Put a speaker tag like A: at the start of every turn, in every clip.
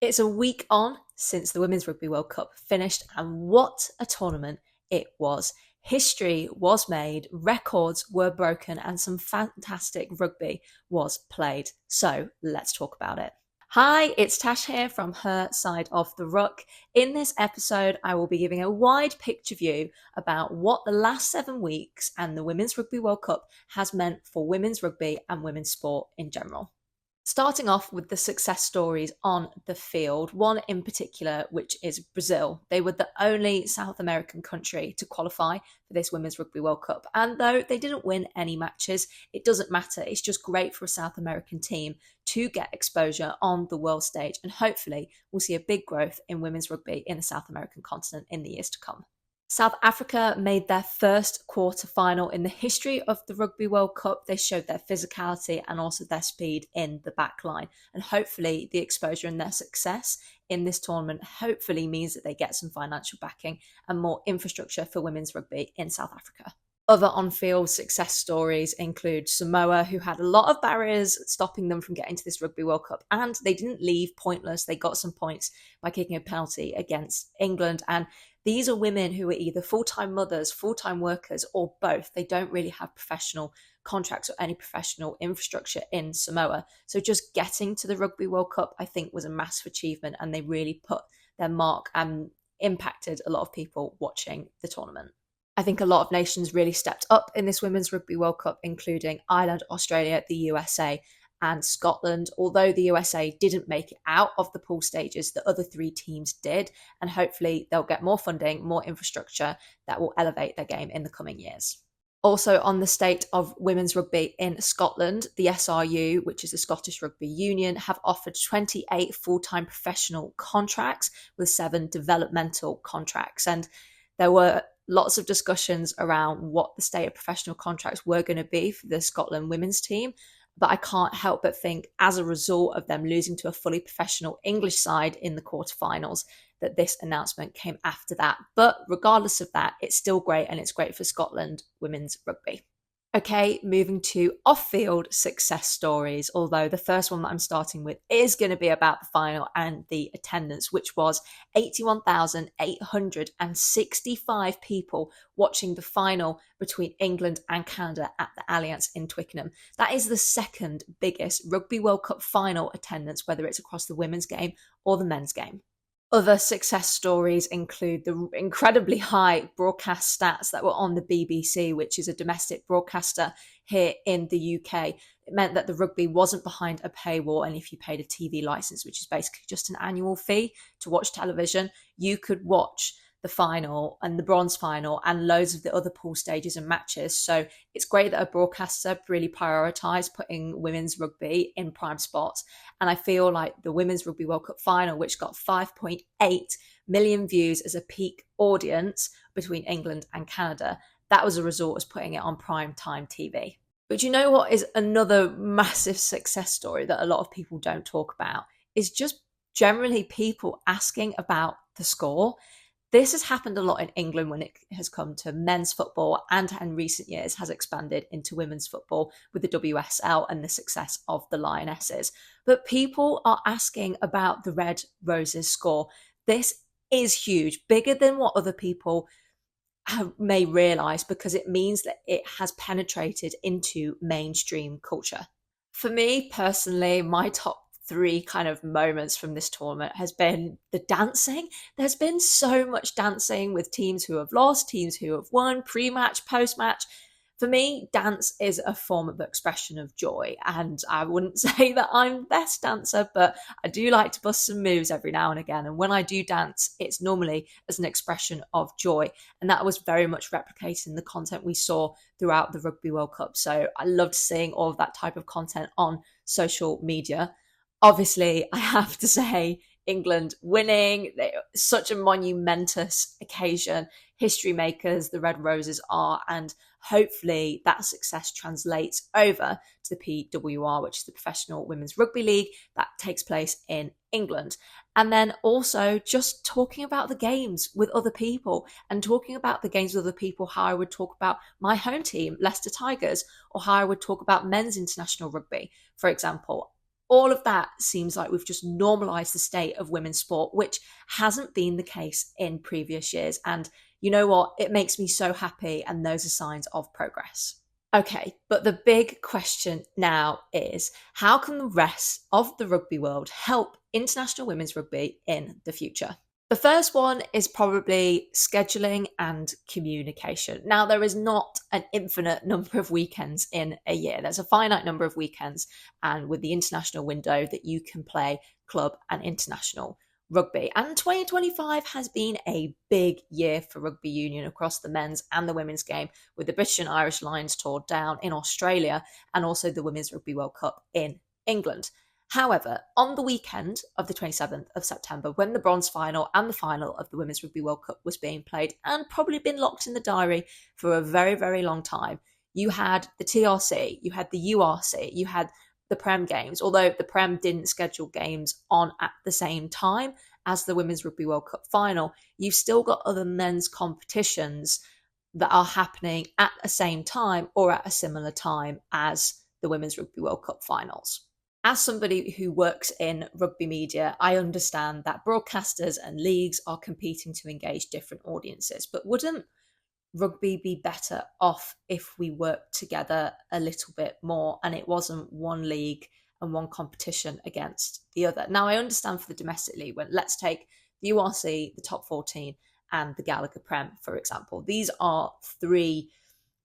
A: It's a week on since the Women's Rugby World Cup finished, and what a tournament it was. History was made, records were broken, and some fantastic rugby was played. So let's talk about it. Hi, it's Tash here from her side of the Ruck. In this episode, I will be giving a wide picture view about what the last 7 weeks and the Women's Rugby World Cup has meant for women's rugby and women's sport in general. Starting off with the success stories on the field, one in particular, which is Brazil. They were the only South American country to qualify for this Women's Rugby World Cup. And though they didn't win any matches, it doesn't matter. It's just great for a South American team to get exposure on the world stage. And hopefully we'll see a big growth in women's rugby in the South American continent in the years to come. South Africa made their first quarter-final in the history of the Rugby World Cup. They showed their physicality and also their speed in the back line. And hopefully the exposure and their success in this tournament hopefully means that they get some financial backing and more infrastructure for women's rugby in South Africa. Other on-field success stories include Samoa, who had a lot of barriers stopping them from getting to this Rugby World Cup, and they didn't leave pointless. They got some points by kicking a penalty against England, and these are women who are either full-time mothers, full-time workers, or both. They don't really have professional contracts or any professional infrastructure in Samoa. So just getting to the Rugby World Cup, I think, was a massive achievement, and they really put their mark and impacted a lot of people watching the tournament. I think a lot of nations really stepped up in this Women's Rugby World Cup, including Ireland, Australia, the USA, and Scotland. Although the USA didn't make it out of the pool stages, the other three teams did, and hopefully they'll get more funding, more infrastructure that will elevate their game in the coming years. Also on the state of women's rugby in Scotland, the SRU, which is the Scottish Rugby Union, have offered 28 full-time professional contracts with 7 developmental contracts. And there were lots of discussions around what the state of professional contracts were going to be for the Scotland women's team. But I can't help but think, as a result of them losing to a fully professional English side in the quarterfinals, that this announcement came after that. But regardless of that, it's still great, and it's great for Scotland women's rugby. Okay, moving to off-field success stories, although the first one that I'm starting with is going to be about the final and the attendance, which was 81,865 people watching the final between England and Canada at the Allianz in Twickenham. That is the second biggest Rugby World Cup final attendance, whether it's across the women's game or the men's game. Other success stories include the incredibly high broadcast stats that were on the BBC, which is a domestic broadcaster here in the UK. It meant that the rugby wasn't behind a paywall, and if you paid a TV license, which is basically just an annual fee to watch television, you could watch the final and the bronze final and loads of the other pool stages and matches. So it's great that a broadcaster really prioritised putting women's rugby in prime spots. And I feel like the Women's Rugby World Cup final, which got 5.8 million views as a peak audience between England and Canada, that was a result of putting it on prime time TV. But you know what is another massive success story that a lot of people don't talk about? Is just generally people asking about the score. This has happened a lot in England when it has come to men's football, and in recent years has expanded into women's football with the WSL and the success of the Lionesses. But people are asking about the Red Roses score. This is huge, bigger than what other people may realise, because it means that it has penetrated into mainstream culture. For me personally, my top 3 kind of moments from this tournament has been the dancing. There's been so much dancing with teams who have lost, teams who have won, pre-match, post-match. For me, dance is a form of expression of joy, and I wouldn't say that I'm the best dancer, but I do like to bust some moves every now and again. And when I do dance, it's normally as an expression of joy, and that was very much replicated in the content we saw throughout the Rugby World Cup. So I loved seeing all of that type of content on social media. Obviously, I have to say, England winning, such a monumentous occasion. History makers, the Red Roses are, and hopefully that success translates over to the PWR, which is the Professional Women's Rugby League that takes place in England. And then also just talking about the games with other people, and talking about the games with other people, how I would talk about my home team, Leicester Tigers, or how I would talk about men's international rugby, for example. All of that seems like we've just normalised the state of women's sport, which hasn't been the case in previous years. And you know what? It makes me so happy, and those are signs of progress. Okay, but the big question now is, how can the rest of the rugby world help international women's rugby in the future? The first one is probably scheduling and communication. Now, there is not an infinite number of weekends in a year. There's a finite number of weekends, and with the international window that you can play club and international rugby. And 2025 has been a big year for rugby union across the men's and the women's game, with the British and Irish Lions tour down in Australia and also the Women's Rugby World Cup in England. However, on the weekend of the 27th of September, when the bronze final and the final of the Women's Rugby World Cup was being played and probably been locked in the diary for a very, very long time, you had the TRC, you had the URC, you had the Prem games, although the Prem didn't schedule games on at the same time as the Women's Rugby World Cup final. You've still got other men's competitions that are happening at the same time or at a similar time as the Women's Rugby World Cup finals. As somebody who works in rugby media, I understand that broadcasters and leagues are competing to engage different audiences, but wouldn't rugby be better off if we worked together a little bit more and it wasn't one league and one competition against the other? Now, I understand for the domestic league, when let's take the URC, the top 14, and the Gallagher Prem, for example. These are three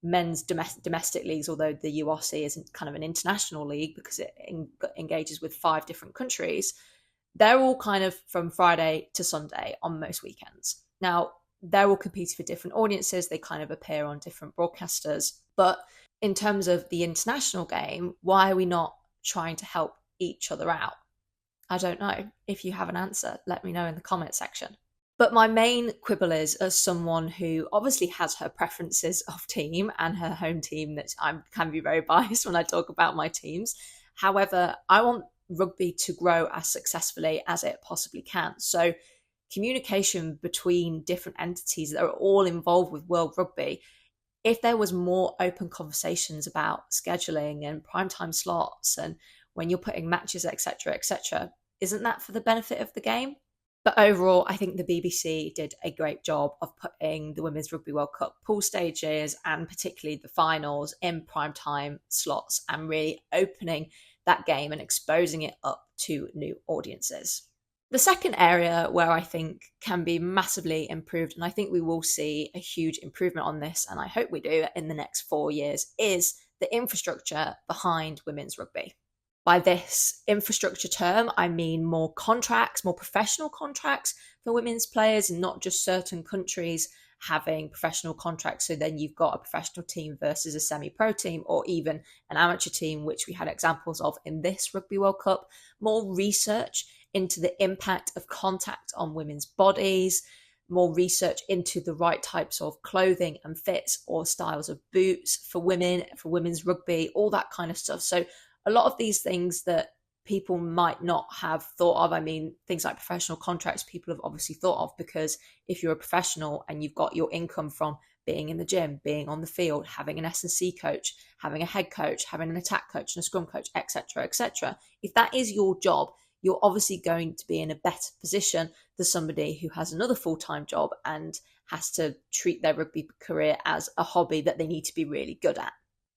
A: men's domestic leagues, although the URC isn't kind of an international league because it engages with 5 different countries. They're all kind of from Friday to Sunday on most weekends. Now, they're all competing for different audiences. They kind of appear on different broadcasters. But in terms of the international game, why are we not trying to help each other out? I don't know. If you have an answer, let me know in the comment section. But my main quibble is, as someone who obviously has her preferences of team and her home team, that I can be very biased when I talk about my teams. However, I want rugby to grow as successfully as it possibly can. So communication between different entities that are all involved with World Rugby, if there was more open conversations about scheduling and primetime slots and when you're putting matches, etc., isn't that for the benefit of the game? But overall, I think the BBC did a great job of putting the Women's Rugby World Cup pool stages and particularly the finals in primetime slots and really opening that game and exposing it up to new audiences. The second area where I think can be massively improved, and I think we will see a huge improvement on this, and I hope we do in the next 4 years, is the infrastructure behind women's rugby. By this infrastructure term, I mean more contracts, more professional contracts for women's players, and not just certain countries having professional contracts. So then you've got a professional team versus a semi-pro team, or even an amateur team, which we had examples of in this Rugby World Cup. More research into the impact of contact on women's bodies, more research into the right types of clothing and fits or styles of boots for women, for women's rugby, all that kind of stuff. So a lot of these things that people might not have thought of, I mean, things like professional contracts, people have obviously thought of, because if you're a professional and you've got your income from being in the gym, being on the field, having an S&C coach, having a head coach, having an attack coach and a scrum coach, etc., if that is your job, you're obviously going to be in a better position than somebody who has another full-time job and has to treat their rugby career as a hobby that they need to be really good at.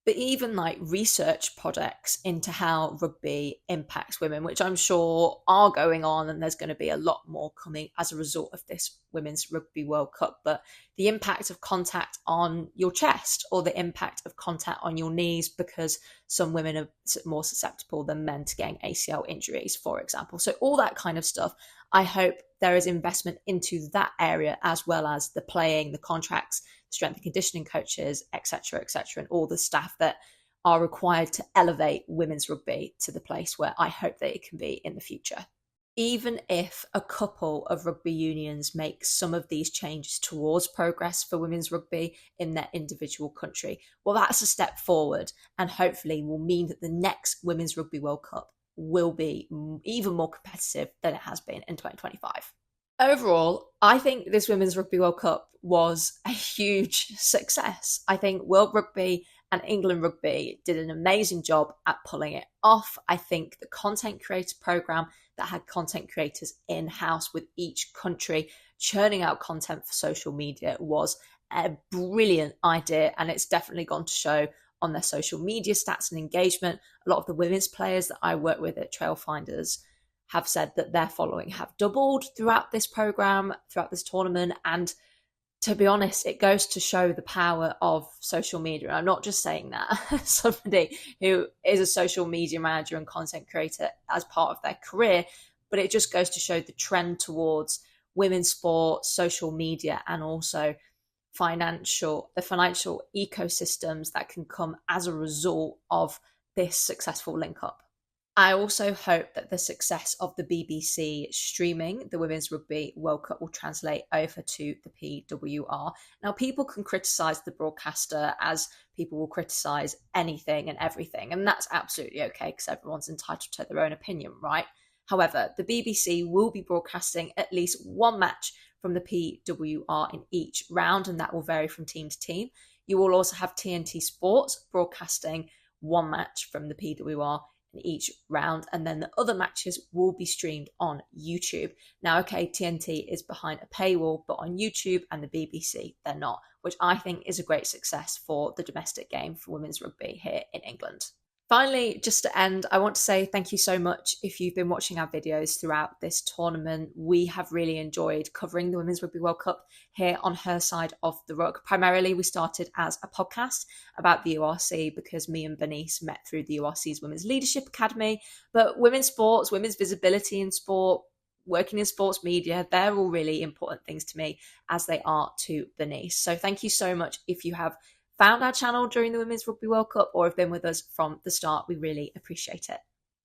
A: But even like research projects into how rugby impacts women, which I'm sure are going on, and there's going to be a lot more coming as a result of this Women's Rugby World Cup. But the impact of contact on your chest, or the impact of contact on your knees, because some women are more susceptible than men to getting ACL injuries, for example. So all that kind of stuff, I hope there is investment into that area, as well as the playing, the contracts, strength and conditioning coaches, etc., and all the staff that are required to elevate women's rugby to the place where I hope that it can be in the future. Even if a couple of rugby unions make some of these changes towards progress for women's rugby in their individual country, well, that's a step forward, and hopefully will mean that the next Women's Rugby World Cup will be even more competitive than it has been in 2025. Overall, I think this Women's Rugby World Cup was a huge success. I think World Rugby and England Rugby did an amazing job at pulling it off. I think the content creator program that had content creators in-house with each country churning out content for social media was a brilliant idea, and it's definitely gone to show on their social media stats and engagement. A lot of the women's players that I work with at Trailfinders have said that their following have doubled throughout this program, throughout this tournament. And to be honest, it goes to show the power of social media. I'm not just saying that as somebody who is a social media manager and content creator as part of their career, but it just goes to show the trend towards women's sport, social media, and also the financial ecosystems that can come as a result of this successful link up. I also hope that the success of the BBC streaming the Women's Rugby World Cup will translate over to the PWR. Now, people can criticise the broadcaster as people will criticise anything and everything, and that's absolutely okay because everyone's entitled to their own opinion, right? However, the BBC will be broadcasting at least one match from the PWR in each round, and that will vary from team to team. You will also have TNT Sports broadcasting one match from the PWR in each round, and then the other matches will be streamed on YouTube. Now, okay, TNT is behind a paywall, but on YouTube and the BBC, they're not, which I think is a great success for the domestic game for women's rugby here in England. Finally, just to end, I want to say thank you so much if you've been watching our videos throughout this tournament. We have really enjoyed covering the Women's Rugby World Cup here on Her Side of the Ruck. Primarily, we started as a podcast about the URC because me and Bernice met through the URC's Women's Leadership Academy. But women's sports, women's visibility in sport, working in sports media, they're all really important things to me as they are to Bernice. So thank you so much if you have found our channel during the Women's Rugby World Cup or have been with us from the start. We really appreciate it.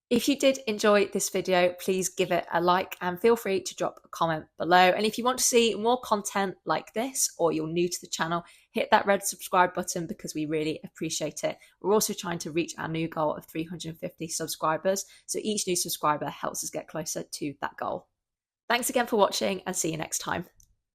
A: If you did enjoy this video, please give it a like and feel free to drop a comment below. And if you want to see more content like this or you're new to the channel, hit that red subscribe button because we really appreciate it. We're also trying to reach our new goal of 350 subscribers, so each new subscriber helps us get closer to that goal. Thanks again for watching and see you next time.